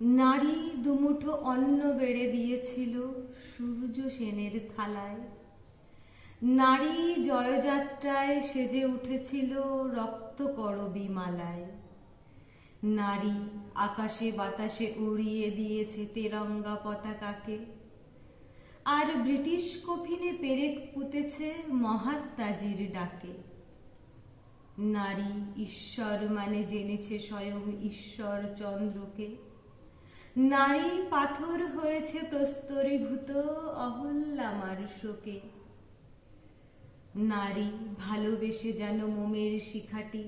নারী দুমুঠো অন্ন বেড়ে দিয়েছিল সূর্য সেনের থালায়। নারী জয়যাত্রায় সেজে উঠেছিল রক্তকরবী মালায়। নারী আকাশে বাতাসে উড়িয়ে দিয়েছে তেরঙ্গা পতাকাকে, আর ব্রিটিশ কফিনে পেরেক পুঁতেছে মহাত্মাজির ডাকে। নারী ঈশ্বর মানে জেনেছে স্বয়ং ঈশ্বর চন্দ্রকে। নারী পাথর হয়েছে প্রস্তরীভূত অহল্যামার শোকে। নারী ভালোবেসে যেন মোমের শিখাটি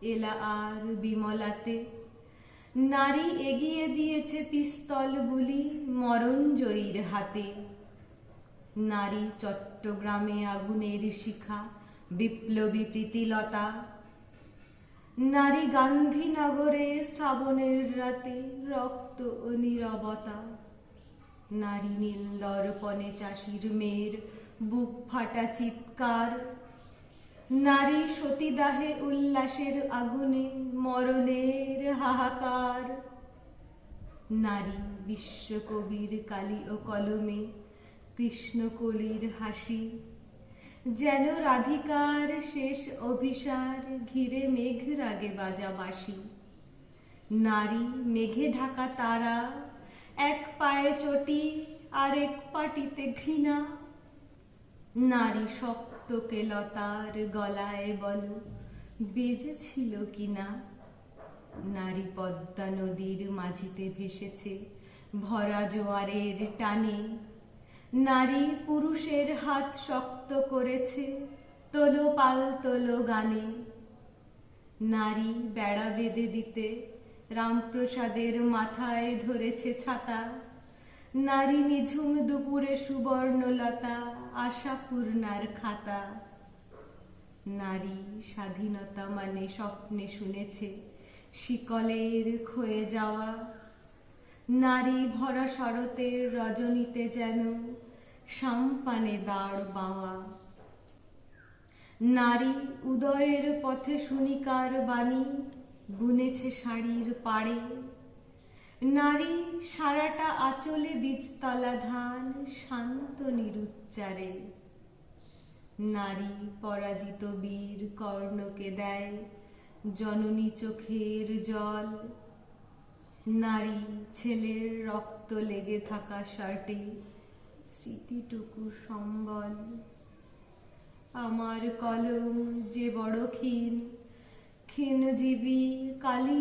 এলা আর বিমলাতে। নারী এগিয়ে দিয়েছে পিস্তল গুলি মরণজয়ীর হাতে। নারী চট্টগ্রামে আগুনের শিখা বিপ্লবী প্রীতিলতা। নারী গান্ধীনগরে শ্রাবণের রাতে রক্ত ও নীরবতা। নারী নীল দর্পণে চাষির মেয়ের বুক ফাটা চিৎকার। নারী সতীদাহে উল্লাসের আগুনে মরণের হাহাকার। নারী বিশ্বকবির কালি ও কলমে কৃষ্ণকলির হাসি, যেন রাধিকার শেষ অভিসার ঘিরে মেঘরাগে বাজা বাঁশি। নারী মেঘে ঢাকা তারা, এক পায়ে চটি আর এক পাটিতে ঘৃণা। নারী শক্তকে লতার গলায় বলো বেজেছিল কিনা। নারী পদ্মা নদীর মাঝিতে ভেসেছে ভরা জোয়ারের টানে। নারী পুরুষের হাত শক্ত করেছে তোলো পাল তোলো গানে। নারী বেড়া বেঁধে দিতে রামপ্রসাদের মাথায় ধরেছে ছাতা। নারী নিঝুম দুপুরে সুবর্ণলতা আশাপূর্ণার খাতা। নারী স্বাধীনতা মানে স্বপ্নে শুনেছে শিকলের ক্ষয়ে যাওয়া। নারী ভরা শরতের রজনীতে যেন সাম্পানে দাঁড় বাওয়া। নারী উদয়ের পথে শুনিকার বাণী বুনেছে শাড়ির পাড়ে। নারী সারাটা আঁচলে বীজতলা ধান শান্ত নিরুচ্চারে। নারী পরাজিত বীর কর্ণকে দেয় জননী চোখের জল। নারী ছেলের রক্ত লেগে থাকা শার্টে স্মৃতিটুকু সম্বল। আমার কলম যে বড় ক্ষীণ, ক্ষীণজীবী কালি